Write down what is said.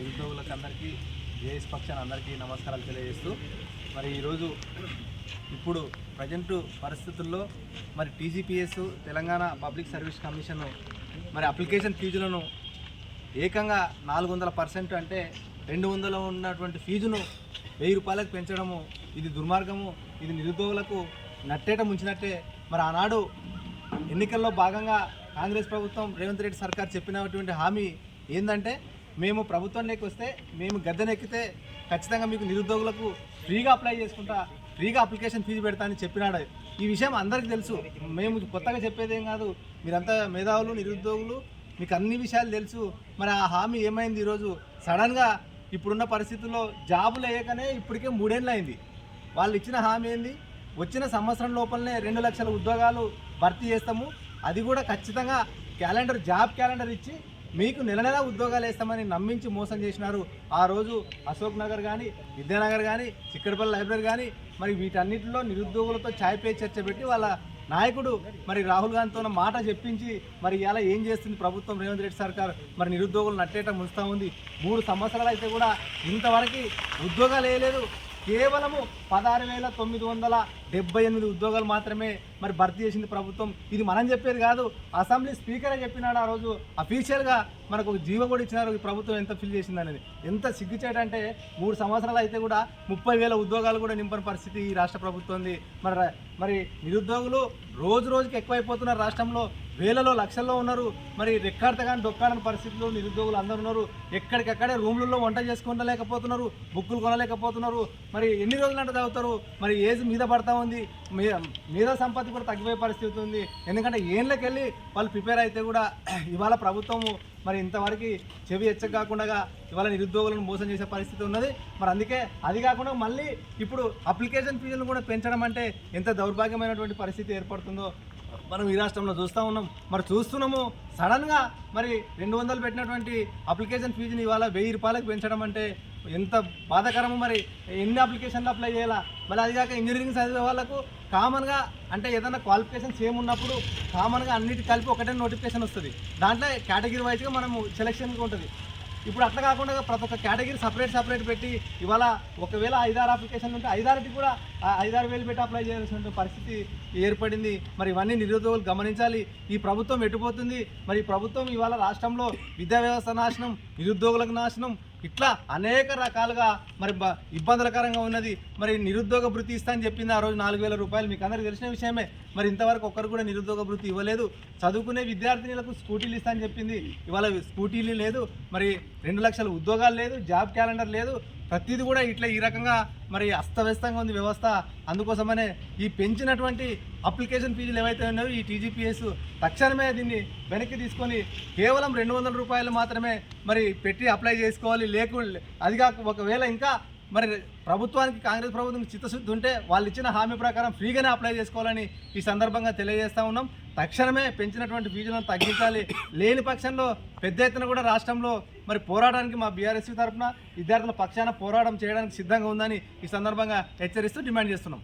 నిరుద్యోగులకు అందరికీ జేఎస్ పక్షాన అందరికీ నమస్కారాలు తెలియజేస్తూ మరి ఈరోజు ఇప్పుడు ప్రజెంటు పరిస్థితుల్లో మరి TGPS Telangana public service commission మరి అప్లికేషన్ ఫీజులను ఏకంగా 400% అంటే 200 ఉన్నటువంటి ఫీజును 1000 రూపాయలకు పెంచడము ఇది దుర్మార్గము. ఇది నిరుద్యోగులకు నట్టేట ముంచినట్టే. మరి ఆనాడు ఎన్నికల్లో భాగంగా కాంగ్రెస్ ప్రభుత్వం రేవంత్ రెడ్డి సర్కార్ చెప్పినటువంటి హామీ ఏంటంటే, మేము ప్రభుత్వంలోకి వస్తే మేము గద్దెనెక్కితే ఖచ్చితంగా మీకు నిరుద్యోగులకు ఫ్రీగా అప్లై చేసుకుంటా, ఫ్రీగా అప్లికేషన్ ఫీజు పెడతా అని చెప్పినాడు. ఈ విషయం అందరికీ తెలుసు, మేము కొత్తగా చెప్పేదేం కాదు. మీరంతా మేధావులు, నిరుద్యోగులు, మీకు అన్ని విషయాలు తెలుసు. మరి ఆ హామీ ఏమైంది? ఈరోజు సడన్గా ఇప్పుడున్న పరిస్థితుల్లో జాబులు వేయకనే ఇప్పటికే 3 ఏళ్ళు అయింది. వాళ్ళు ఇచ్చిన హామీ ఏంది? వచ్చిన సంవత్సరం లోపలనే 2 లక్షల ఉద్యోగాలు భర్తీ చేస్తాము, అది కూడా ఖచ్చితంగా జాబ్ క్యాలెండర్ ఇచ్చి మీకు నెల ఉద్యోగాలు వేస్తామని నమ్మించి మోసం చేసినారు. ఆ రోజు అశోక్ నగర్ కానీ, విద్యానగర్ కానీ, చిక్కడపల్లి లైబ్రరీ కానీ మరి వీటన్నిటిలో నిరుద్యోగులతో ఛాయ్ పే చర్చ పెట్టి వాళ్ళ నాయకుడు మరి రాహుల్ గాంధీతో మాట చెప్పించి మరి ఇలా ఏం చేస్తుంది ప్రభుత్వం, రేవంత్ రెడ్డి సర్కార్ మరి నిరుద్యోగులు నట్టేట ముంచుతూ ఉంది. 3 సంవత్సరాలు అయితే కూడా ఇంతవరకు ఉద్యోగాలు వేయలేదు. కేవలము 16,978 ఉద్యోగాలు మాత్రమే మరి భర్తీ చేసింది ప్రభుత్వం. ఇది మనం చెప్పేది కాదు, అసెంబ్లీ స్పీకరే చెప్పినాడు ఆ రోజు. అఫీషియల్గా మనకు ఒక జీవో కూడా ఇచ్చినారు ఈ ప్రభుత్వం ఎంత ఫిల్ చేసింది అనేది. ఎంత సిగ్గుచేటంటే 3 సంవత్సరాలు అయితే కూడా 30,000 ఉద్యోగాలు కూడా నింపని పరిస్థితి ఈ రాష్ట్ర ప్రభుత్వంది. మరి నిరుద్యోగులు రోజు రోజుకి ఎక్కువైపోతున్నారు. రాష్ట్రంలో వేలలో లక్షల్లో ఉన్నారు. మరి రెక్కాడతగాని డొక్కాడని పరిస్థితుల్లో నిరుద్యోగులు అందరూ ఉన్నారు. ఎక్కడికక్కడే రూమ్లలో వంట చేసుకోలేకపోతున్నారు, బుక్కులు కొనలేకపోతున్నారు. మరి ఎన్ని రోజులంటే చదువుతారు? మరి ఏజ్ మీద పడతా ఉంది, మీద సంపత్తి కూడా తగ్గిపోయే పరిస్థితి ఉంది. ఎందుకంటే ఏళ్ళకెళ్ళి వాళ్ళు ప్రిపేర్ అయితే కూడా ఇవాళ ప్రభుత్వము మరి ఇంతవరకు చెవి ఎచ్చకాకుండా ఇవాళ నిరుద్యోగులను మోసం చేసే పరిస్థితి ఉన్నది. మరి అందుకే అది కాకుండా మళ్ళీ ఇప్పుడు అప్లికేషన్ ఫీజులను కూడా పెంచడం అంటే ఎంత దౌర్భాగ్యమైనటువంటి పరిస్థితి ఏర్పడుతుందో మనం ఈ రాష్ట్రంలో చూస్తూ ఉన్నాం. మరి చూస్తున్నాము సడన్గా మరి 200 పెట్టినటువంటి అప్లికేషన్ ఫీజుని ఇవాళ 1000 రూపాయలకు పెంచడం అంటే ఎంత బాధాకరము. మరి ఎన్ని అప్లికేషన్లు అప్లై చేయాలా? మళ్ళీ అది కాక ఇంజనీరింగ్ చదివే వాళ్ళకు కామన్గా అంటే ఏదైనా క్వాలిఫికేషన్ సేమ్ ఉన్నప్పుడు కామన్గా అన్నిటి కలిపి ఒకటే నోటిఫికేషన్ వస్తుంది. దాంట్లో కేటగిరీ వైజ్గా మనము సెలెక్షన్గా ఉంటుంది. ఇప్పుడు అట్లా కాకుండా ప్రతి ఒక్క కేటగిరీ సపరేట్ పెట్టి ఇవాళ ఒకవేళ 5-6 అప్లికేషన్లు ఉంటే 5-6కి కూడా 5-6 వేలు పెట్టి అప్లై చేయాల్సిన పరిస్థితి ఏర్పడింది. మరి ఇవన్నీ నిరుద్యోగులు గమనించాలి. ఈ ప్రభుత్వం ఎటుపోతుంది? మరి ఈ ప్రభుత్వం ఇవాళ రాష్ట్రంలో విద్యా వ్యవస్థ నాశనం, నిరుద్యోగులకు నాశనం, ఇట్లా అనేక రకాలుగా మరి ఇబ్బందులకరంగా ఉన్నది. మరి నిరుద్యోగ భృతి ఇస్తా అని చెప్పింది ఆ రోజు 4,000 రూపాయలు. మీకు అందరికీ తెలిసిన విషయమే. మరి ఇంతవరకు ఒక్కరు కూడా నిరుద్యోగ భృతి ఇవ్వలేదు. చదువుకునే విద్యార్థినులకు స్కూటీలు ఇస్తా అని చెప్పింది, ఇవాళ స్కూటీలు లేదు. మరి 2 లక్షల ఉద్యోగాలు లేదు, జాబ్ క్యాలెండర్ లేదు. ప్రతిదీ కూడా ఇట్లా ఈ రకంగా మరి అస్తవ్యస్తంగా ఉంది వ్యవస్థ. అందుకోసమనే ఈ పెంచినటువంటి అప్లికేషన్ ఫీజులు ఏవైతే ఉన్నాయో ఈ టీజీపీఎస్ తక్షణమే దీన్ని వెనక్కి తీసుకొని కేవలం 200 రూపాయలు మాత్రమే మరి పెట్టి అప్లై చేసుకోవాలి. అది కాక ఒకవేళ ఇంకా మరి ప్రభుత్వానికి, కాంగ్రెస్ ప్రభుత్వం చిత్తశుద్ధి ఉంటే వాళ్ళు ఇచ్చిన హామీ ప్రకారం ఫ్రీగానే అప్లై చేసుకోవాలని ఈ సందర్భంగా తెలియజేస్తూ ఉన్నాం. తక్షణమే పెంచినటువంటి ఫీజులను తగ్గించాలి. లేని పక్షంలో పెద్ద ఎత్తున కూడా రాష్ట్రంలో మరి పోరాటానికి మా బీఆర్ఎస్ తరఫున విద్యార్థుల పక్షాన పోరాటం చేయడానికి సిద్ధంగా ఉందని ఈ సందర్భంగా హెచ్చరిస్తూ డిమాండ్ చేస్తున్నాం.